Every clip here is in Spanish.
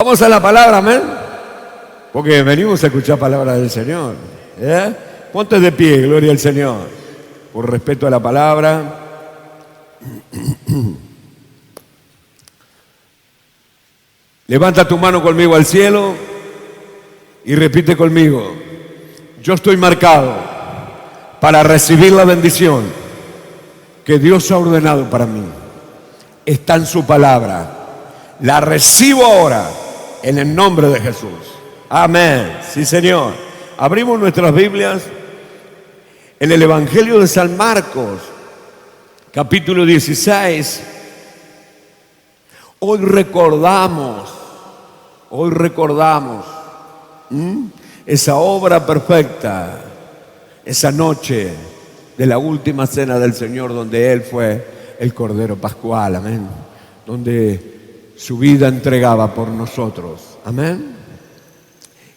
Vamos a la palabra, amén. Porque venimos a escuchar palabra del Señor. Ponte de pie, gloria al Señor. Por respeto a la palabra. Levanta tu mano conmigo al cielo y repite conmigo: yo estoy marcado para recibir la bendición que Dios ha ordenado para mí. Está en su palabra. La recibo ahora en el nombre de Jesús. Amén. Sí, Señor. Abrimos nuestras Biblias en el Evangelio de San Marcos, capítulo 16. Hoy recordamos esa obra perfecta, esa noche de la última cena del Señor, donde Él fue el Cordero Pascual, amén, donde su vida entregaba por nosotros, amén.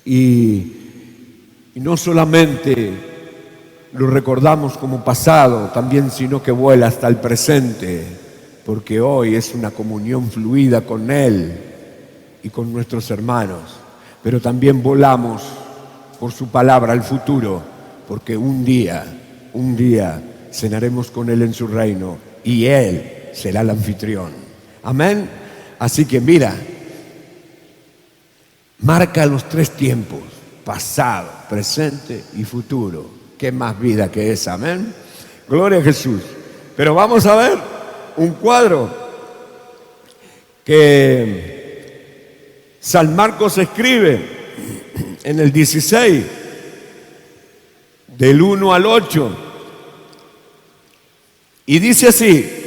Y no solamente lo recordamos como pasado, también, sino que vuela hasta el presente, porque hoy es una comunión fluida con Él y con nuestros hermanos, pero también volamos por su palabra al futuro, porque un día cenaremos con Él en su reino y Él será el anfitrión, amén. Así que mira, marca los tres tiempos: pasado, presente y futuro. ¿Qué más vida que esa? Amén. Gloria a Jesús. Pero vamos a ver un cuadro que San Marcos escribe en el 16, del 1 al 8. Y dice así: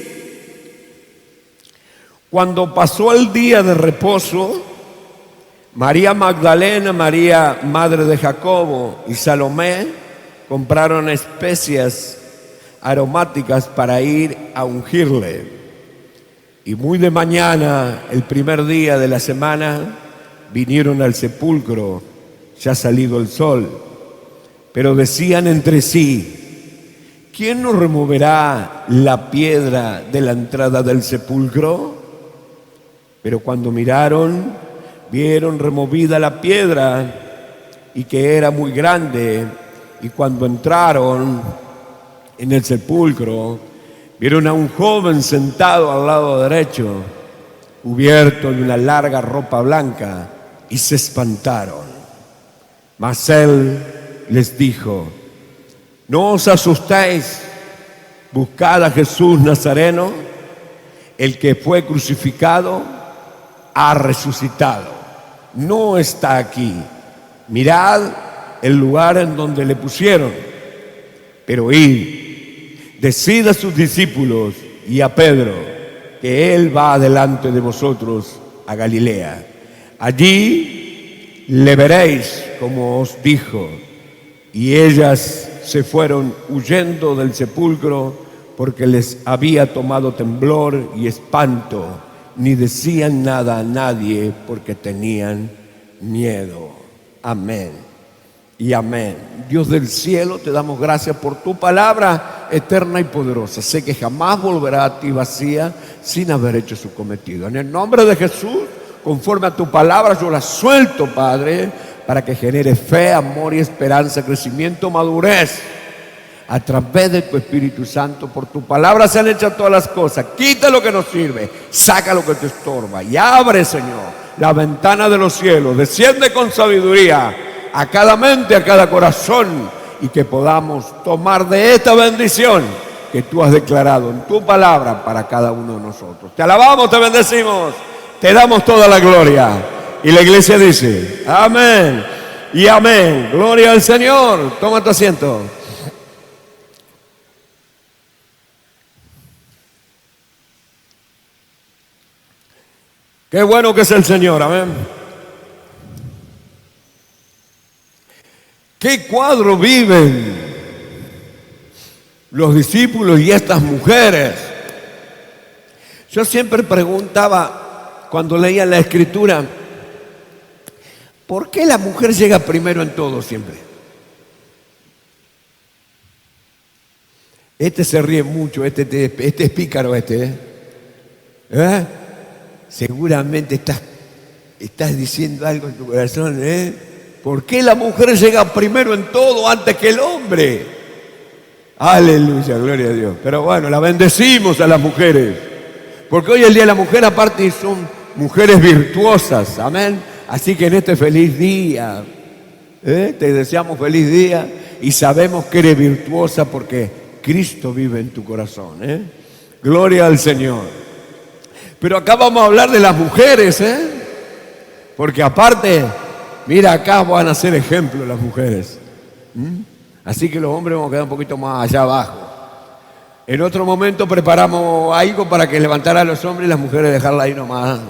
cuando pasó el día de reposo, María Magdalena, María, madre de Jacobo, y Salomé compraron especias aromáticas para ir a ungirle. Y muy de mañana, el primer día de la semana, vinieron al sepulcro, ya salido el sol. Pero decían entre sí: ¿quién nos removerá la piedra de la entrada del sepulcro? Pero cuando miraron, vieron removida la piedra y que era muy grande. Y cuando entraron en el sepulcro, vieron a un joven sentado al lado derecho, cubierto de una larga ropa blanca, y se espantaron. Mas él les dijo: no os asustéis, buscad a Jesús Nazareno, el que fue crucificado ha resucitado, no está aquí. Mirad el lugar en donde le pusieron. Pero id, decid a sus discípulos y a Pedro que él va delante de vosotros a Galilea. Allí le veréis como os dijo. Y ellas se fueron huyendo del sepulcro, porque les había tomado temblor y espanto. Ni decían nada a nadie porque tenían miedo. Amén y amén. Dios del cielo, te damos gracias por tu palabra eterna y poderosa. Sé que jamás volverá a ti vacía sin haber hecho su cometido. En el nombre de Jesús, conforme a tu palabra, yo la suelto, Padre, para que genere fe, amor y esperanza, crecimiento, madurez. A través de tu Espíritu Santo, por tu palabra se han hecho todas las cosas. Quita lo que no sirve, saca lo que te estorba y abre, Señor, la ventana de los cielos. Desciende con sabiduría a cada mente, a cada corazón, y que podamos tomar de esta bendición que tú has declarado en tu palabra para cada uno de nosotros. Te alabamos, te bendecimos, te damos toda la gloria. Y la iglesia dice: amén y amén. Gloria al Señor. Toma tu asiento. Qué bueno que es el Señor, amén. ¿Qué cuadro viven los discípulos y estas mujeres? Yo siempre preguntaba, cuando leía la Escritura, ¿por qué la mujer llega primero en todo siempre? Este se ríe mucho, este es pícaro, seguramente estás Estás diciendo algo en tu corazón, ¿eh? ¿Por qué la mujer llega primero en todo antes que el hombre? Aleluya, gloria a Dios. Pero bueno, la bendecimos a las mujeres. Porque hoy el día de la mujer aparte son mujeres virtuosas, amén. Así que en este feliz día, te deseamos feliz día y sabemos que eres virtuosa porque Cristo vive en tu corazón, Gloria al Señor. Pero acá vamos a hablar de las mujeres, porque aparte, mira, acá van a ser ejemplo las mujeres. Así que los hombres vamos a quedar un poquito más allá abajo. En otro momento preparamos algo para que levantara a los hombres y las mujeres dejarla ahí nomás.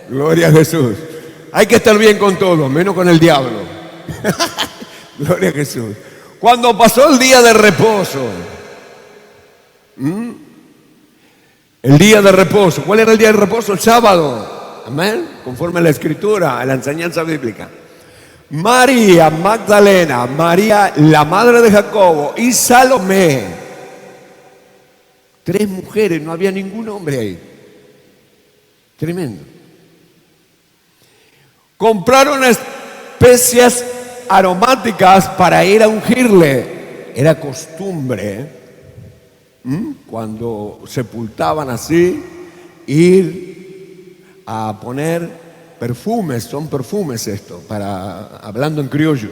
Gloria a Jesús. Hay que estar bien con todos, menos con el diablo. Gloria a Jesús. Cuando pasó el día de reposo, el día de reposo, ¿cuál era el día de reposo? El sábado. Amén. Conforme a la escritura, a la enseñanza bíblica. María Magdalena, María la madre de Jacobo y Salomé. 3 mujeres, no había ningún hombre ahí. Tremendo. Compraron especias aromáticas para ir a ungirle. Era costumbre, cuando sepultaban así, ir a poner perfumes, son perfumes esto, hablando en criollo.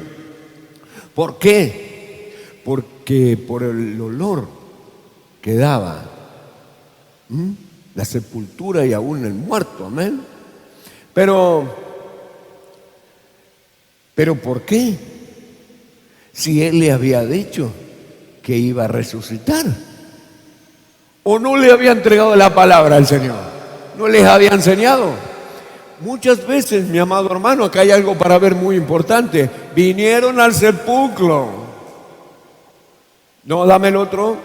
¿Por qué? Porque por el olor que daba la sepultura y aún el muerto, amén. Pero ¿por qué? Si él le había dicho que iba a resucitar. ¿O no le había entregado la palabra al Señor? ¿No les había enseñado? Muchas veces, mi amado hermano, acá hay algo para ver muy importante. Vinieron al sepulcro. No, dame el otro.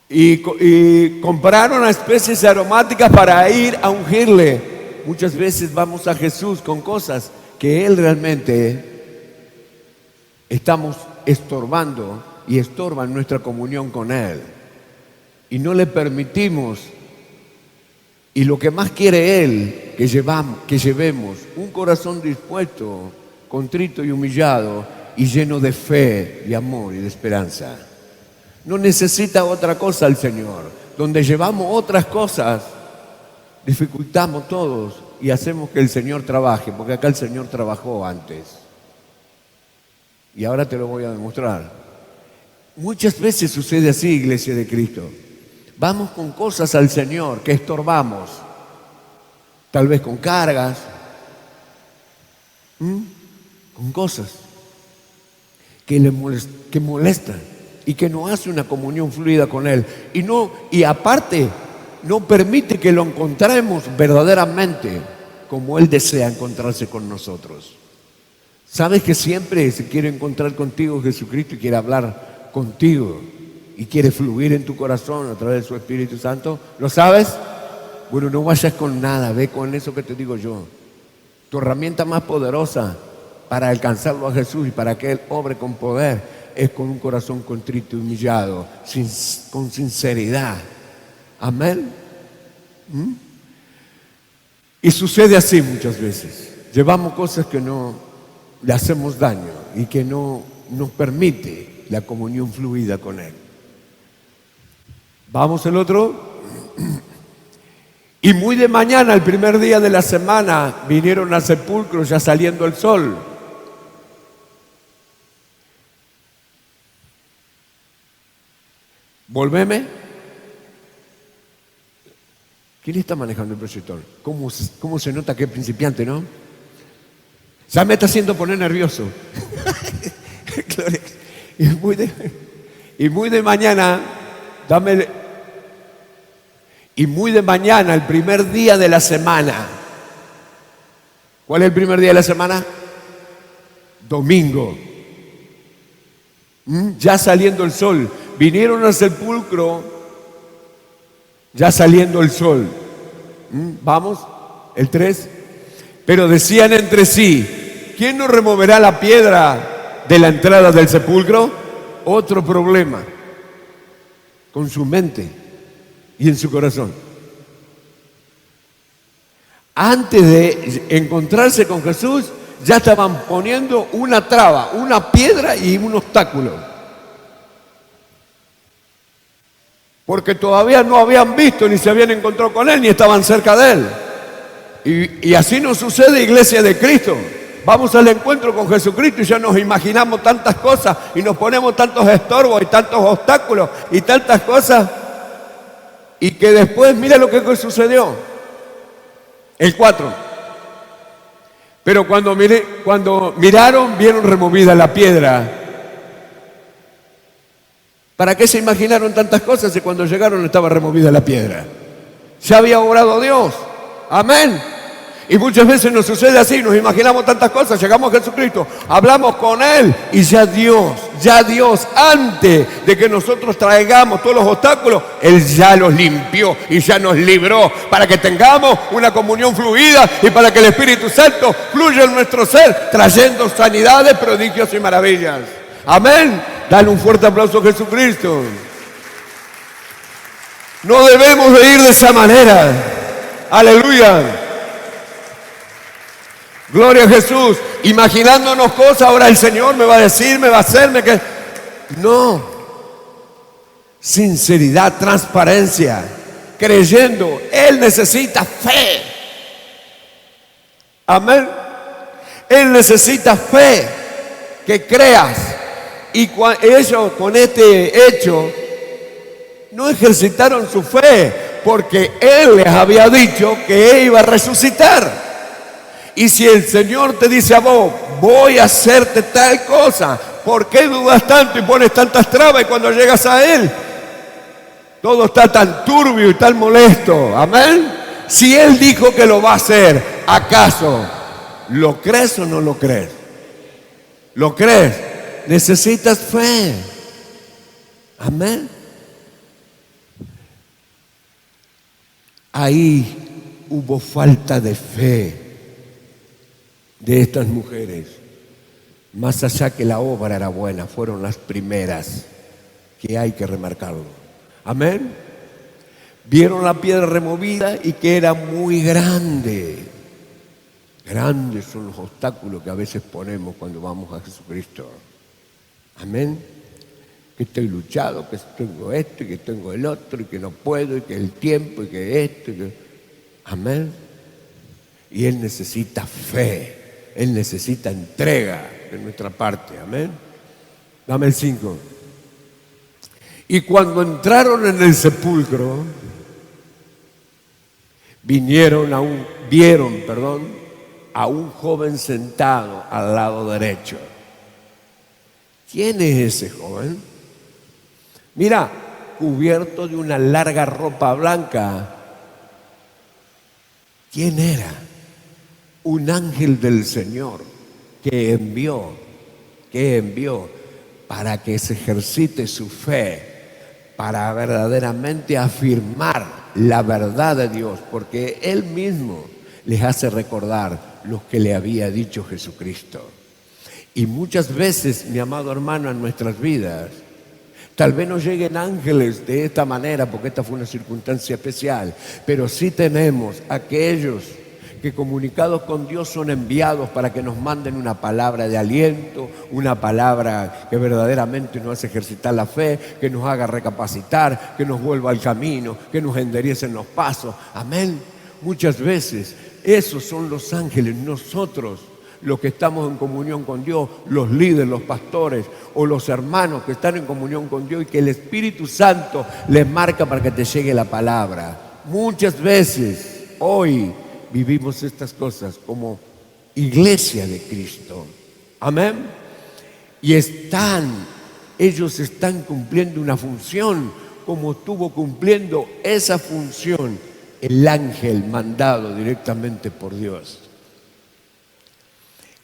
Y compraron especies aromáticas para ir a ungirle. Muchas veces vamos a Jesús con cosas que Él realmente estamos estorbando y estorban nuestra comunión con Él. Y no le permitimos. Y lo que más quiere Él, que llevemos un corazón dispuesto, contrito y humillado y lleno de fe y amor y de esperanza. No necesita otra cosa el Señor. Donde llevamos otras cosas, dificultamos todos y hacemos que el Señor trabaje, porque acá el Señor trabajó antes. Y ahora te lo voy a demostrar. Muchas veces sucede así, Iglesia de Cristo. Vamos con cosas al Señor que estorbamos, tal vez con cargas, con cosas que molestan y que no hace una comunión fluida con Él. Y aparte, no permite que lo encontremos verdaderamente como Él desea encontrarse con nosotros. ¿Sabes que siempre se quiere encontrar contigo Jesucristo y quiere hablar contigo? Y quiere fluir en tu corazón a través de su Espíritu Santo. ¿Lo sabes? Bueno, no vayas con nada, ve con eso que te digo yo. Tu herramienta más poderosa para alcanzarlo a Jesús y para que Él obre con poder es con un corazón contrito y humillado, con sinceridad. Amén. Y sucede así muchas veces. Llevamos cosas que no le hacemos daño y que no nos permite la comunión fluida con Él. Vamos el otro. Y muy de mañana, el primer día de la semana, vinieron al sepulcro ya saliendo el sol. Volveme. ¿Quién está manejando el proyector? ¿Cómo se nota que es principiante, no? Ya me está haciendo poner nervioso. Y muy de mañana, y muy de mañana, el primer día de la semana. ¿Cuál es el primer día de la semana? Domingo. Ya saliendo el sol. Vinieron al sepulcro ya saliendo el sol. Vamos, el 3. Pero decían entre sí, ¿quién nos removerá la piedra de la entrada del sepulcro? Otro problema con su mente y en su corazón. antes de encontrarse con Jesús, ya estaban poniendo una traba, una piedra y un obstáculo. Porque todavía no habían visto, ni se habían encontrado con Él, ni estaban cerca de Él. Y así nos sucede, iglesia de Cristo. Vamos al encuentro con Jesucristo y ya nos imaginamos tantas cosas y nos ponemos tantos estorbos y tantos obstáculos y tantas cosas. Y que después, mira lo que sucedió. El 4. Pero cuando miraron, vieron removida la piedra. ¿Para qué se imaginaron tantas cosas si cuando llegaron estaba removida la piedra? Ya había obrado Dios. Amén. Y muchas veces nos sucede así, nos imaginamos tantas cosas, llegamos a Jesucristo, hablamos con Él y ya Dios, antes de que nosotros traigamos todos los obstáculos, Él ya los limpió y ya nos libró para que tengamos una comunión fluida y para que el Espíritu Santo fluya en nuestro ser, trayendo sanidades, prodigios y maravillas. Amén. Dale un fuerte aplauso a Jesucristo. No debemos de ir de esa manera. Aleluya. Gloria a Jesús. Imaginándonos cosas, ahora el Señor me va a decir, me va a hacerme que... No. Sinceridad, transparencia, creyendo. Él necesita fe. Amén. Él necesita fe, que creas. Y ellos con este hecho no ejercitaron su fe, porque Él les había dicho que Él iba a resucitar. Y si el Señor te dice a vos, voy a hacerte tal cosa, ¿por qué dudas tanto y pones tantas trabas? Y cuando llegas a Él, todo está tan turbio y tan molesto. Amén. Si Él dijo que lo va a hacer, ¿acaso lo crees o no lo crees? ¿Lo crees? Necesitas fe. Amén. Ahí hubo falta de fe de estas mujeres. Más allá que la obra era buena, fueron las primeras, que hay que remarcarlo. Amén. Vieron la piedra removida y que era muy grande. Grandes son los obstáculos que a veces ponemos cuando vamos a Jesucristo. Amén. Que estoy luchado, que tengo esto y que tengo el otro y que no puedo y que el tiempo y que esto. Amén. Y Él necesita fe. Él necesita entrega de nuestra parte. Amén. Dame el 5. Y cuando entraron en el sepulcro, vieron a un joven sentado al lado derecho. ¿Quién es ese joven? Mira, cubierto de una larga ropa blanca. ¿Quién era? Un ángel del Señor que envió para que se ejercite su fe, para verdaderamente afirmar la verdad de Dios, porque Él mismo les hace recordar lo que le había dicho Jesucristo. Y muchas veces, mi amado hermano, en nuestras vidas, tal vez no lleguen ángeles de esta manera, porque esta fue una circunstancia especial, pero sí tenemos aquellos que comunicados con Dios son enviados para que nos manden una palabra de aliento, una palabra que verdaderamente nos hace ejercitar la fe, que nos haga recapacitar, que nos vuelva al camino, que nos enderecen los pasos. Amén. Muchas veces esos son los ángeles, nosotros los que estamos en comunión con Dios, los líderes, los pastores o los hermanos que están en comunión con Dios y que el Espíritu Santo les marca para que te llegue la palabra. Muchas veces hoy vivimos estas cosas como iglesia de Cristo. Amén. Y ellos están cumpliendo una función como estuvo cumpliendo esa función el ángel mandado directamente por Dios.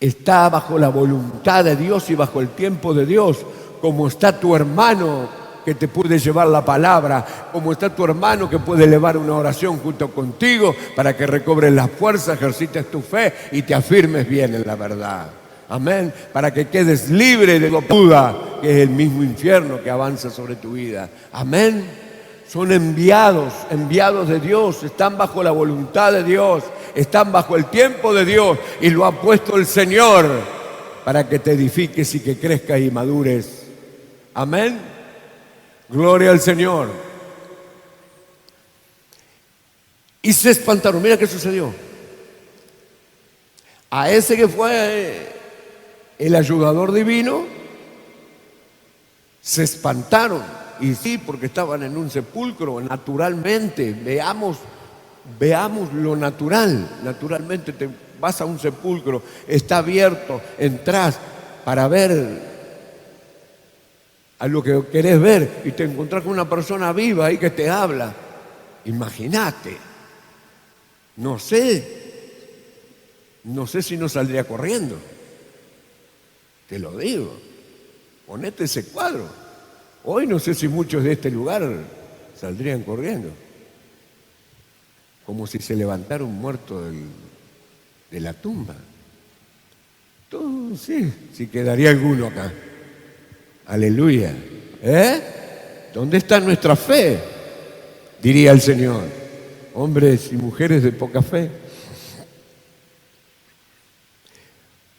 Está bajo la voluntad de Dios y bajo el tiempo de Dios, como está tu hermano que te puede llevar la palabra, como está tu hermano que puede elevar una oración junto contigo para que recobres la fuerza, ejercites tu fe y te afirmes bien en la verdad. Amén. Para que quedes libre de la duda, que es el mismo infierno que avanza sobre tu vida. Amén. Son enviados de Dios, están bajo la voluntad de Dios. están bajo el tiempo de Dios y lo ha puesto el Señor para que te edifiques y que crezcas y madures. Amén. Gloria al Señor. Y se espantaron. Mira qué sucedió. A ese que fue el ayudador divino, se espantaron. Y sí, porque estaban en un sepulcro, naturalmente. Veamos lo natural. Naturalmente te vas a un sepulcro, está abierto, entras para ver a lo que querés ver y te encontrás con una persona viva ahí que te habla. Imagínate. No sé si no saldría corriendo. Te lo digo. Ponete ese cuadro. Hoy no sé si muchos de este lugar saldrían corriendo. Como si se levantara un muerto de la tumba. Todo, sí quedaría alguno acá. Aleluya. ¿Dónde está nuestra fe? Diría el Señor. Hombres y mujeres de poca fe.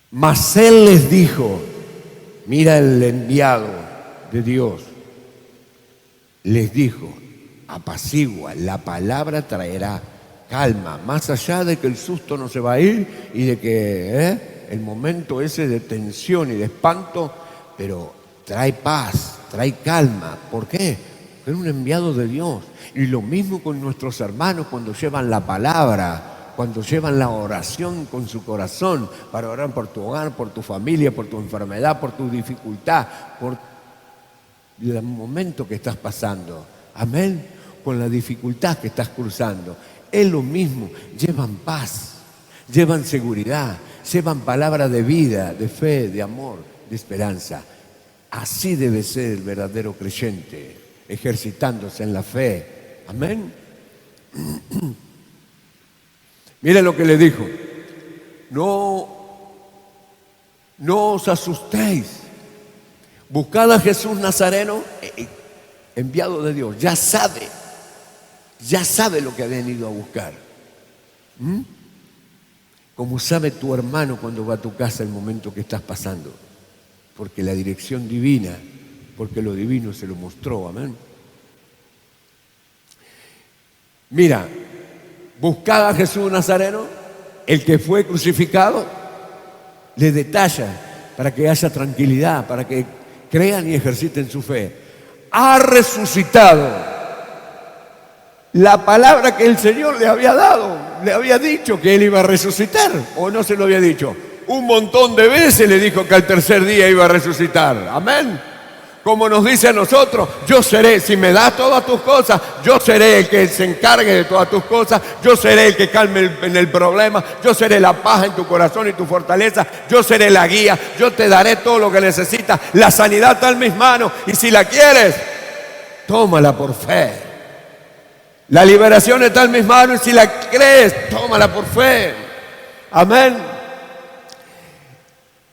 Mas Él les dijo, mira el enviado de Dios, les dijo, apacigua, la palabra traerá calma, más allá de que el susto no se va a ir y de que el momento ese de tensión y de espanto, pero trae paz, trae calma. ¿Por qué? Porque es un enviado de Dios. Y lo mismo con nuestros hermanos cuando llevan la palabra, cuando llevan la oración con su corazón para orar por tu hogar, por tu familia, por tu enfermedad, por tu dificultad, por el momento que estás pasando. Amén. Con la dificultad que estás cruzando. Es lo mismo. Llevan paz, llevan seguridad, llevan palabra de vida, de fe, de amor, de esperanza. Así debe ser el verdadero creyente, ejercitándose en la fe. Amén. Miren lo que le dijo. No os asustéis. Buscad a Jesús Nazareno, enviado de Dios. Ya sabe lo que ha venido a buscar. Como sabe tu hermano cuando va a tu casa el momento que estás pasando. Porque la dirección divina, porque lo divino se lo mostró. Amén. Mira, buscad a Jesús Nazareno, el que fue crucificado, le detalla para que haya tranquilidad, para que crean y ejerciten su fe. Ha resucitado. La palabra que el Señor le había dado, le había dicho que Él iba a resucitar, ¿o no se lo había dicho? Un montón de veces le dijo que al tercer día iba a resucitar. Amén. Como nos dice a nosotros, yo seré, si me das todas tus cosas, yo seré el que se encargue de todas tus cosas, yo seré el que calme en el problema, yo seré la paz en tu corazón y tu fortaleza, yo seré la guía, yo te daré todo lo que necesitas, la sanidad está en mis manos y si la quieres, tómala por fe. La liberación está en mis manos y si la crees, tómala por fe. Amén.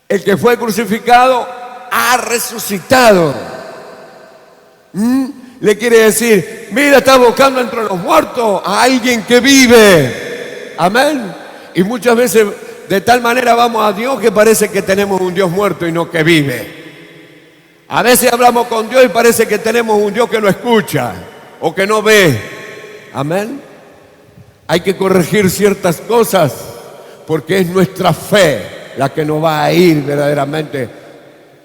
El que fue crucificado ha resucitado. Le quiere decir, mira, está buscando entre los muertos a alguien que vive. Amén. Y muchas veces de tal manera vamos a Dios que parece que tenemos un Dios muerto y no que vive. A veces hablamos con Dios y parece que tenemos un Dios que no escucha o que no ve. Amén. Hay que corregir ciertas cosas porque es nuestra fe la que nos va a ir verdaderamente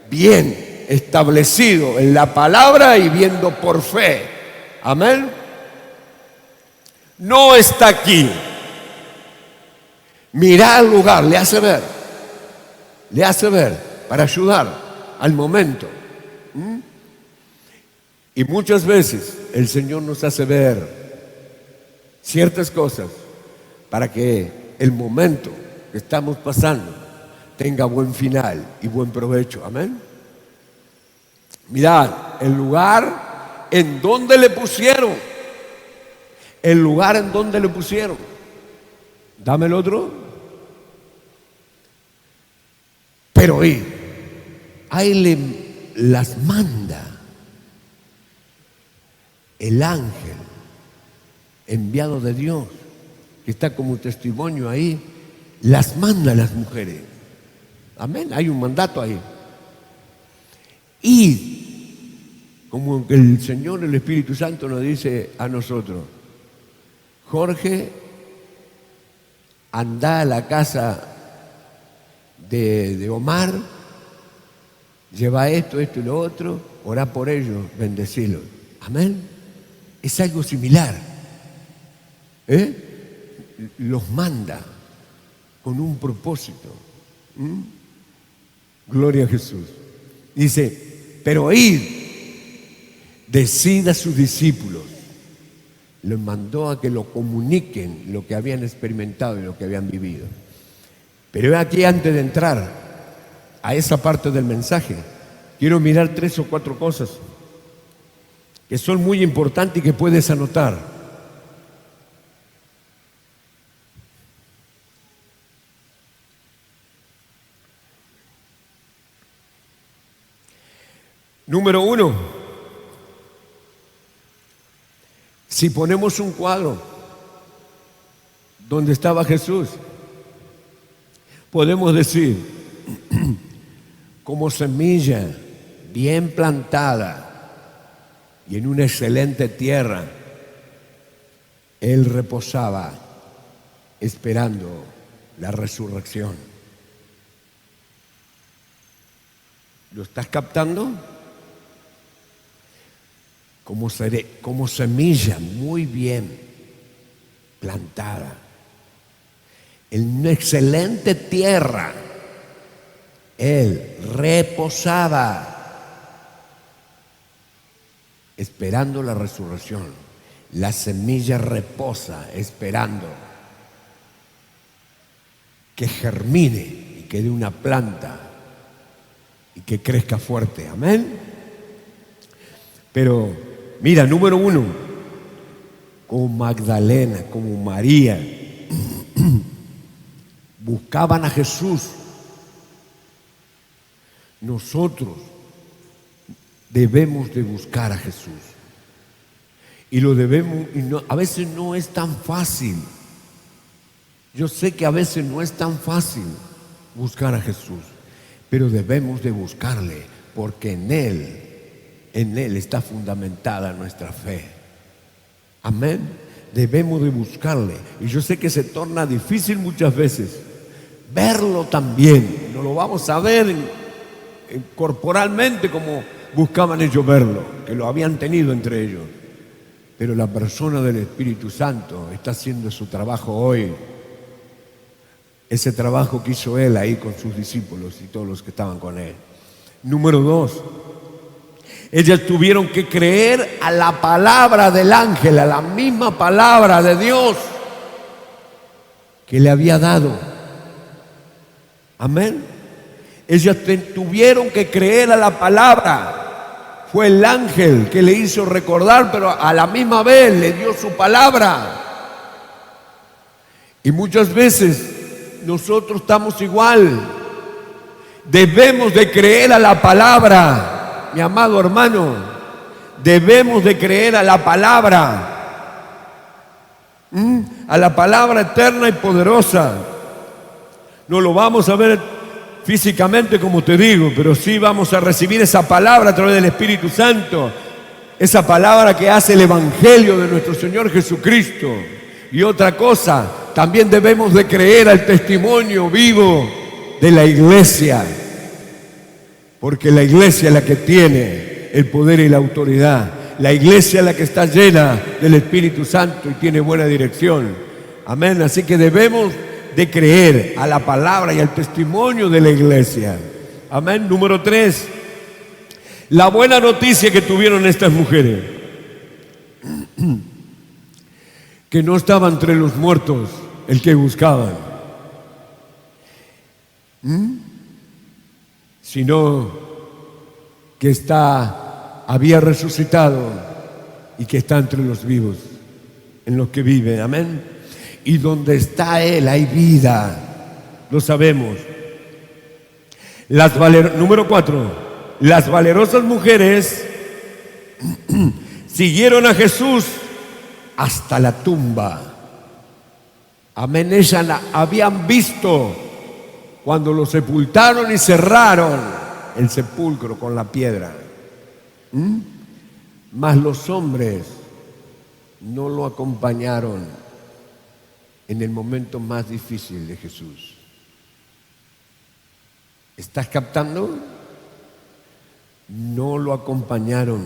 bien establecido en la palabra y viendo por fe. Amén. No está aquí. Mirá al lugar, le hace ver para ayudar al momento. Y muchas veces el Señor nos hace ver ciertas cosas para que el momento que estamos pasando tenga buen final y buen provecho. Amén. Mirad, el lugar en donde le pusieron. El lugar en donde le pusieron. Dame el otro. Pero ahí las manda el ángel enviado de Dios que está como testimonio ahí, las manda a las mujeres. Amén, hay un mandato ahí. Y como el Señor, el Espíritu Santo nos dice a nosotros: Jorge, anda a la casa de Omar, lleva esto y lo otro, orá por ellos, bendecilos. Amén. Es algo similar. Los manda con un propósito. Gloria a Jesús. Dice: pero id, decid a sus discípulos. Les mandó a que lo comuniquen lo que habían experimentado y lo que habían vivido. Pero aquí, antes de entrar a esa parte del mensaje, quiero mirar 3 o 4 cosas que son muy importantes y que puedes anotar. Número 1, si ponemos un cuadro donde estaba Jesús, podemos decir: como semilla bien plantada y en una excelente tierra, Él reposaba esperando la resurrección. ¿Lo estás captando? Como semilla muy bien plantada en una excelente tierra, Él reposaba esperando la resurrección. La semilla reposa esperando que germine y que dé una planta y que crezca fuerte. Amén. Pero mira, número 1, como Magdalena, como María, buscaban a Jesús. Nosotros debemos de buscar a Jesús. Y lo debemos, a veces no es tan fácil. Yo sé que a veces no es tan fácil buscar a Jesús, pero debemos de buscarle, porque en Él está fundamentada nuestra fe. Amén. Debemos de buscarle. Y yo sé que se torna difícil muchas veces verlo también. No lo vamos a ver corporalmente como buscaban ellos verlo, que lo habían tenido entre ellos. Pero la persona del Espíritu Santo está haciendo su trabajo hoy. Ese trabajo que hizo Él ahí con sus discípulos y todos los que estaban con Él. Número 2, ellas tuvieron que creer a la palabra del ángel, a la misma palabra de Dios que le había dado. Amén. Ellas tuvieron que creer a la palabra. Fue el ángel que le hizo recordar, pero a la misma vez le dio su palabra. Y muchas veces nosotros estamos igual. Debemos de creer a la palabra, mi amado hermano. Debemos de creer a la palabra. A la palabra eterna y poderosa. No lo vamos a ver físicamente, como te digo, pero sí vamos a recibir esa palabra a través del Espíritu Santo. Esa palabra que hace el Evangelio de nuestro Señor Jesucristo. Y otra cosa, también debemos de creer al testimonio vivo de la iglesia, porque la iglesia es la que tiene el poder y la autoridad. La iglesia es la que está llena del Espíritu Santo y tiene buena dirección. Amén. Así que debemos de creer a la palabra y al testimonio de la iglesia. Amén. Número 3, la buena noticia que tuvieron estas mujeres, que no estaba entre los muertos el que buscaban, sino que había resucitado y que está entre los vivos, en los que vive. Amén. Y donde está Él hay vida, lo sabemos. Número 4, las valerosas mujeres siguieron a Jesús hasta la tumba. Amén, ellas la habían visto cuando lo sepultaron y cerraron el sepulcro con la piedra. Mas los hombres no lo acompañaron en el momento más difícil de Jesús. ¿Estás captando? No lo acompañaron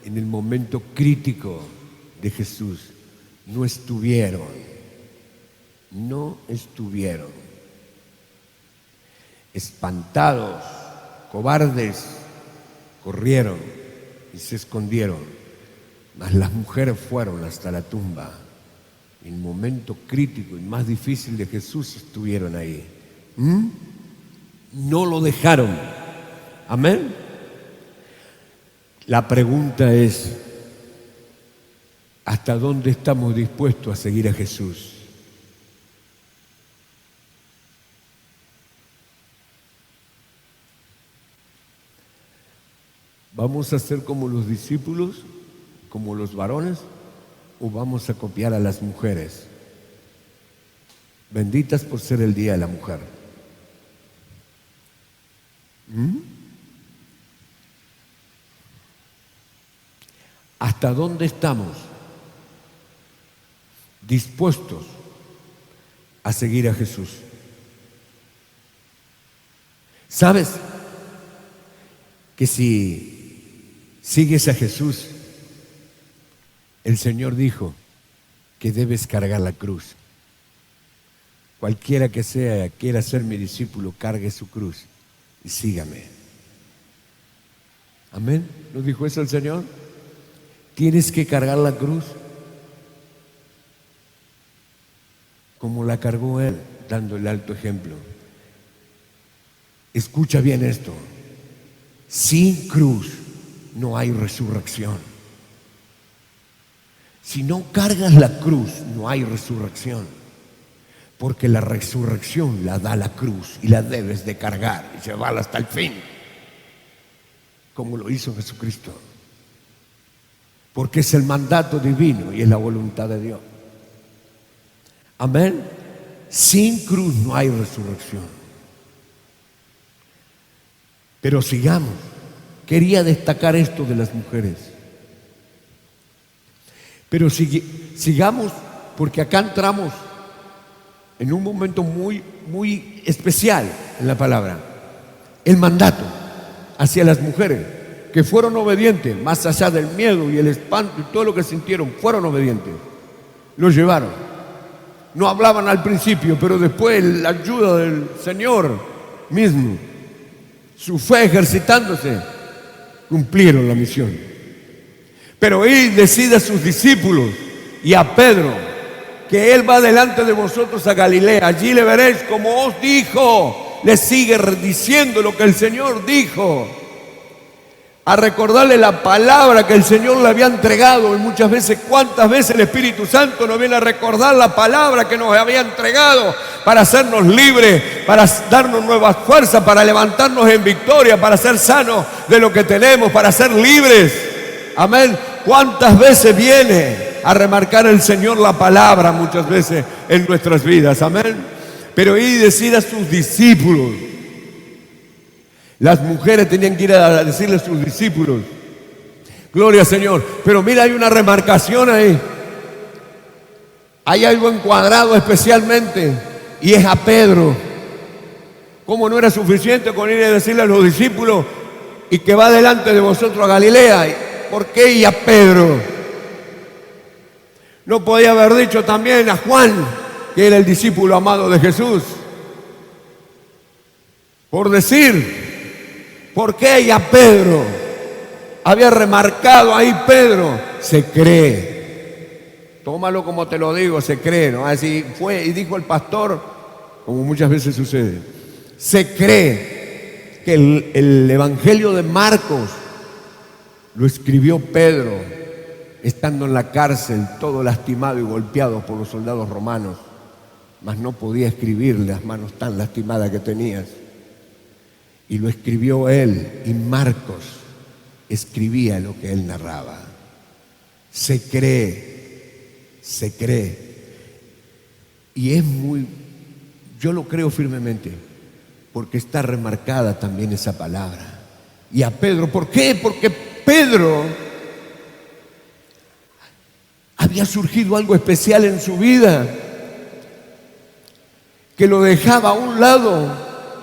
en el momento crítico de Jesús. No estuvieron. Espantados, cobardes, corrieron y se escondieron. Mas las mujeres fueron hasta la tumba. En el momento crítico y más difícil de Jesús estuvieron ahí. No lo dejaron. Amén. La pregunta es, ¿hasta dónde estamos dispuestos a seguir a Jesús? ¿Vamos a ser como los discípulos, como los varones, o vamos a copiar a las mujeres? Benditas por ser el Día de la Mujer. ¿Hasta dónde estamos dispuestos a seguir a Jesús? ¿Sabes que si sigues a Jesús, el Señor dijo que debes cargar la cruz? Cualquiera que sea, quiera ser mi discípulo, cargue su cruz y sígame. Amén. ¿No dijo eso el Señor? Tienes que cargar la cruz como la cargó Él, dando el alto ejemplo. Escucha bien esto. Sin cruz no hay resurrección. Si no cargas la cruz, no hay resurrección. Porque la resurrección la da la cruz y la debes de cargar y llevarla hasta el fin, como lo hizo Jesucristo. Porque es el mandato divino y es la voluntad de Dios. Amén. Sin cruz no hay resurrección. Pero sigamos. Quería destacar esto de las mujeres. Pero sigamos, porque acá entramos en un momento muy especial en la palabra. El mandato hacia las mujeres que fueron obedientes, más allá del miedo y el espanto y todo lo que sintieron, fueron obedientes. Los llevaron. No hablaban al principio, pero después la ayuda del Señor mismo, su fe ejercitándose, cumplieron la misión. Pero Él decide a sus discípulos y a Pedro que Él va delante de vosotros a Galilea. Allí le veréis como os dijo. Le sigue diciendo lo que el Señor dijo, a recordarle la palabra que el Señor le había entregado. Y muchas veces, ¿cuántas veces el Espíritu Santo nos viene a recordar la palabra que nos había entregado para hacernos libres, para darnos nuevas fuerzas, para levantarnos en victoria, para ser sanos de lo que tenemos, para ser libres? Amén. ¿Cuántas veces viene a remarcar el Señor la palabra muchas veces en nuestras vidas? Amén. Pero y decir a sus discípulos. Las mujeres tenían que ir a decirle a sus discípulos. Gloria al Señor. Pero mira, hay una remarcación ahí. Hay algo encuadrado especialmente, y es a Pedro. ¿Cómo no era suficiente con ir a decirle a los discípulos y que va delante de vosotros a Galilea? ¿Por qué y a Pedro? No podía haber dicho también a Juan, que era el discípulo amado de Jesús. Por decir, ¿por qué y a Pedro? Había remarcado ahí Pedro, se cree. Tómalo como te lo digo, se cree, ¿no? Así fue y dijo el pastor, como muchas veces sucede. Se cree que el Evangelio de Marcos lo escribió Pedro, estando en la cárcel, todo lastimado y golpeado por los soldados romanos, mas no podía escribir las manos tan lastimadas que tenías. Y lo escribió él, y Marcos escribía lo que él narraba. Se cree. Y yo lo creo firmemente, porque está remarcada también esa palabra. Y a Pedro, ¿por qué? Porque Pedro había surgido algo especial en su vida que lo dejaba a un lado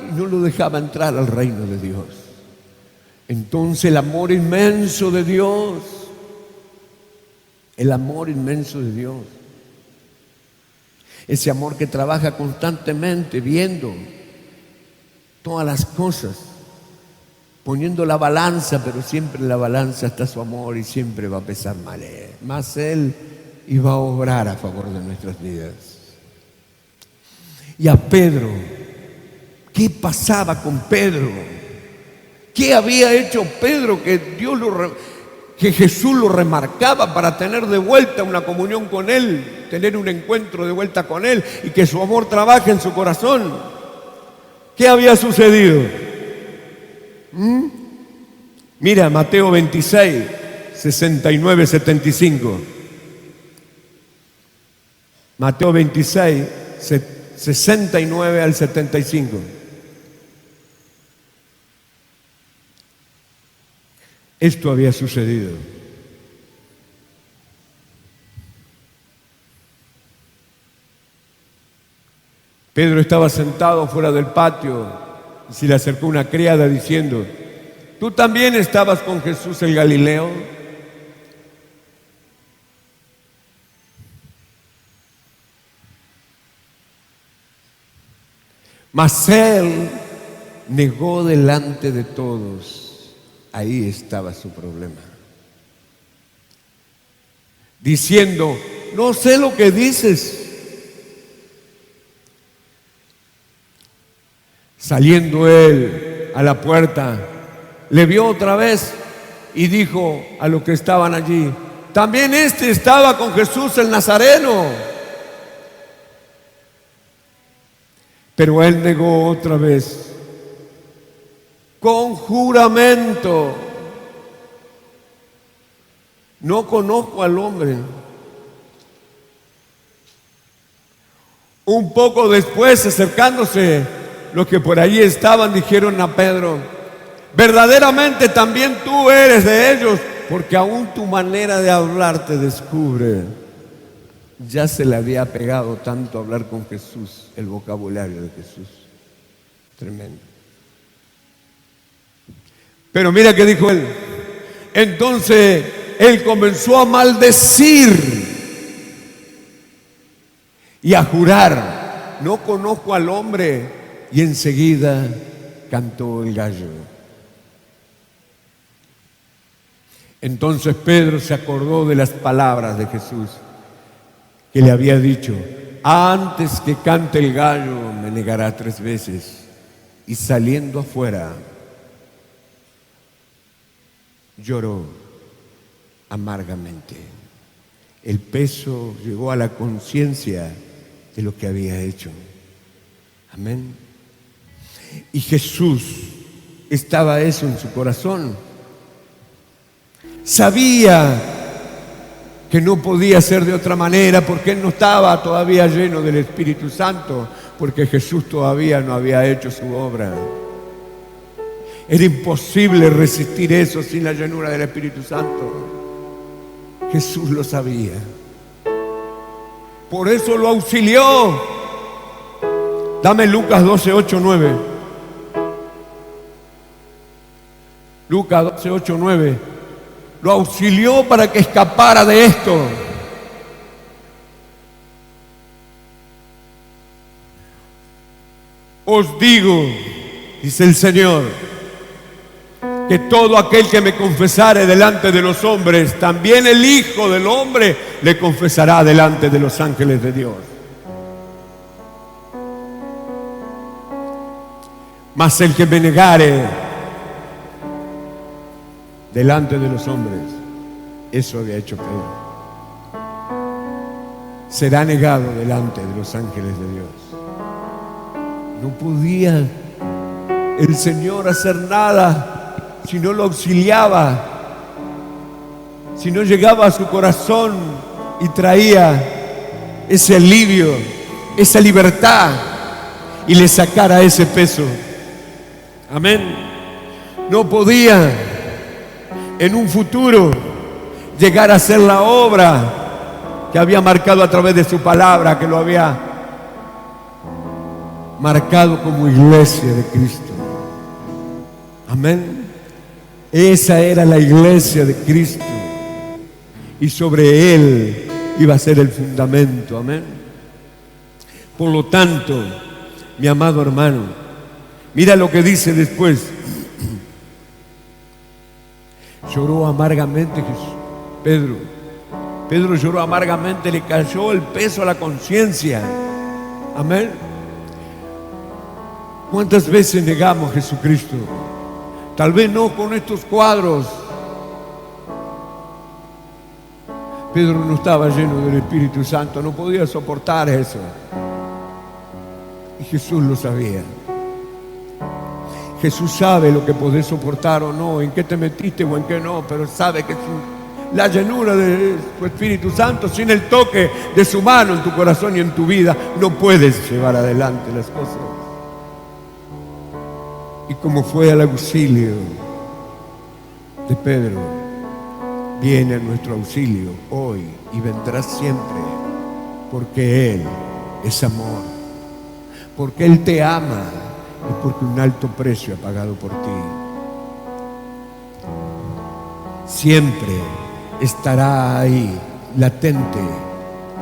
y no lo dejaba entrar al reino de Dios. Entonces el amor inmenso de Dios, ese amor que trabaja constantemente viendo todas las cosas, poniendo la balanza, pero siempre en la balanza está su amor y siempre va a pesar más Él y va a obrar a favor de nuestras vidas. Y a Pedro, ¿qué pasaba con Pedro? ¿Qué había hecho Pedro que Jesús lo remarcaba para tener de vuelta una comunión con Él, tener un encuentro de vuelta con Él y que su amor trabaje en su corazón? ¿Qué había sucedido? Mira, Mateo 26, 69, 75. Mateo 26, 69 al 75. Esto había sucedido. Pedro estaba sentado fuera del patio y se le acercó una criada diciendo: ¿tú también estabas con Jesús el Galileo? Mas él negó delante de todos. Ahí estaba su problema. Diciendo: no sé lo que dices. Saliendo él a la puerta, le vio otra vez y dijo a los que estaban allí: también este estaba con Jesús el Nazareno. Pero él negó otra vez, con juramento: no conozco al hombre. Un poco después, acercándose los que por allí estaban, dijeron a Pedro: verdaderamente también tú eres de ellos, porque aún tu manera de hablar te descubre. Ya se le había pegado tanto hablar con Jesús, el vocabulario de Jesús. Tremendo. Pero mira qué dijo él. Entonces él comenzó a maldecir y a jurar: no conozco al hombre. Y enseguida cantó el gallo. Entonces Pedro se acordó de las palabras de Jesús, que le había dicho: antes que cante el gallo me negará 3 veces. Y saliendo afuera, lloró amargamente. El peso llegó a la conciencia de lo que había hecho. Amén. Y Jesús, estaba eso en su corazón. Sabía que no podía ser de otra manera, porque él no estaba todavía lleno del Espíritu Santo, porque Jesús todavía no había hecho su obra. Era imposible resistir eso sin la llenura del Espíritu Santo. Jesús lo sabía. Por eso lo auxilió. Dame Lucas 12, 8, 9. Lucas 12, 8, 9. Lo auxilió para que escapara de esto. Os digo, dice el Señor, que todo aquel que me confesare delante de los hombres, también el Hijo del Hombre le confesará delante de los ángeles de Dios. Mas el que me negare delante de los hombres, eso había hecho Pedro, será negado delante de los ángeles de Dios. No podía el Señor hacer nada si no lo auxiliaba, si no llegaba a su corazón y traía ese alivio esa libertad y le sacara ese peso. Amén. No podía en un futuro llegar a hacer la obra que había marcado a través de su palabra, que lo había marcado como iglesia de Cristo. Amén. Esa era la iglesia de Cristo y sobre él iba a ser el fundamento. Amén. Por lo tanto, mi amado hermano, mira lo que dice después. Lloró amargamente Pedro lloró amargamente, le cayó el peso a la conciencia. Amén. ¿Cuántas veces negamos a Jesucristo? Tal vez no con estos cuadros. Pedro no estaba lleno del Espíritu Santo, no podía soportar eso. Y Jesús lo sabía. Jesús sabe lo que podés soportar o no, en qué te metiste o en qué no, pero sabe que la llenura de su Espíritu Santo, sin el toque de su mano en tu corazón y en tu vida, no puedes llevar adelante las cosas. Y como fue al auxilio de Pedro, viene a nuestro auxilio hoy y vendrá siempre, porque Él es amor, porque Él te ama y porque un alto precio ha pagado por ti. Siempre estará ahí, latente,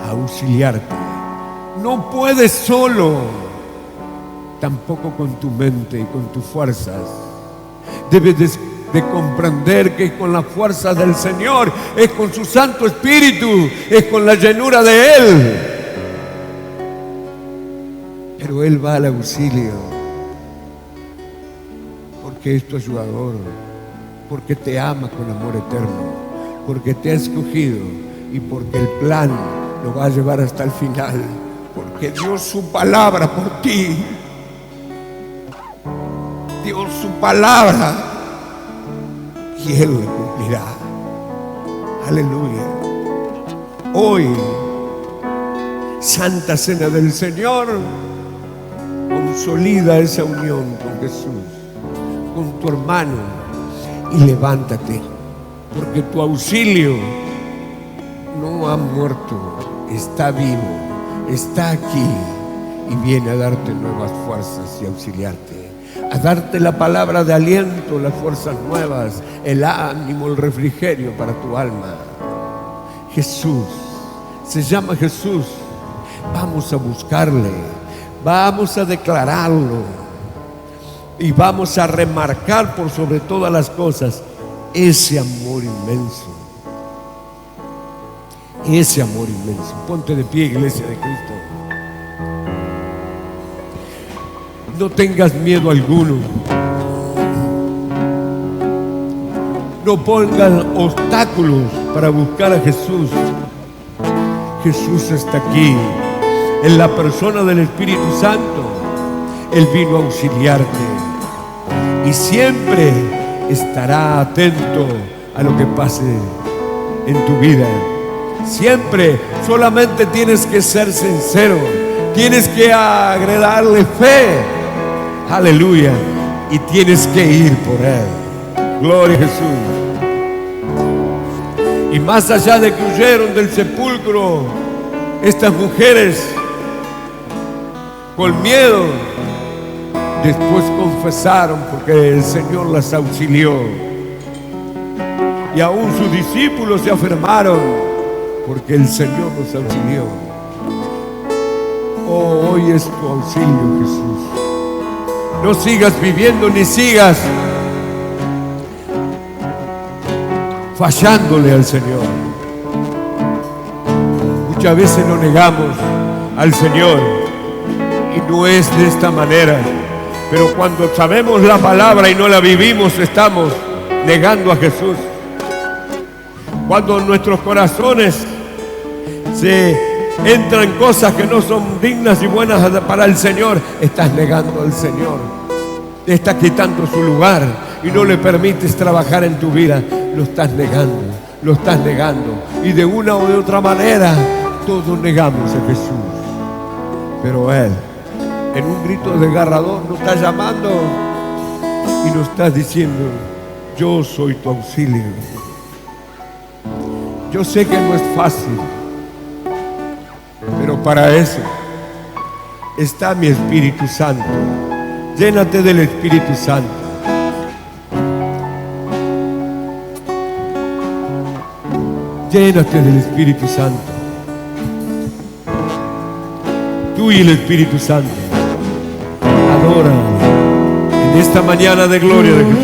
a auxiliarte. No puedes solo, tampoco con tu mente y con tus fuerzas. Debes de comprender que es con la fuerza del Señor, es con su Santo Espíritu, es con la llenura de Él. Pero Él va al auxilio, porque es tu ayudador, porque te ama con amor eterno, porque te ha escogido y porque el plan lo va a llevar hasta el final, porque dio su palabra por ti. Dio su palabra y Él lo cumplirá. Aleluya. Hoy, Santa Cena del Señor, consolida esa unión con Jesús, con tu hermano, y levántate, porque tu auxilio no ha muerto, está vivo, está aquí y viene a darte nuevas fuerzas y auxiliarte, a darte la palabra de aliento, las fuerzas nuevas, el ánimo, el refrigerio para tu alma. Jesús, se llama Jesús. Vamos a buscarle, vamos a declararlo y vamos a remarcar por sobre todas las cosas ese amor inmenso. Ese amor inmenso. Ponte de pie, iglesia de Cristo. No tengas miedo alguno. No pongas obstáculos para buscar a Jesús. Jesús está aquí, en la persona del Espíritu Santo. Él vino a auxiliarte y siempre estará atento a lo que pase en tu vida. Siempre, solamente tienes que ser sincero, tienes que agregarle fe. Aleluya. Y tienes que ir por Él. Gloria a Jesús. Y más allá de que huyeron del sepulcro, estas mujeres con miedo, después confesaron porque el Señor las auxilió. Y aún sus discípulos se afirmaron porque el Señor los auxilió. Oh, hoy es tu auxilio, Jesús. No sigas viviendo ni sigas fallándole al Señor. Muchas veces lo negamos al Señor y no es de esta manera. Pero cuando sabemos la palabra y no la vivimos, estamos negando a Jesús. Cuando en nuestros corazones se entran cosas que no son dignas y buenas para el Señor, estás negando al Señor. Te estás quitando su lugar y no le permites trabajar en tu vida. Lo estás negando, lo estás negando. Y de una o de otra manera, todos negamos a Jesús. Pero Él, en un grito desgarrador, nos está llamando y nos está diciendo: yo soy tu auxilio. Yo sé que no es fácil, pero para eso está mi Espíritu Santo. Llénate del Espíritu Santo. Llénate del Espíritu Santo. Tú y el Espíritu Santo. Adora en esta mañana de gloria de Jesús.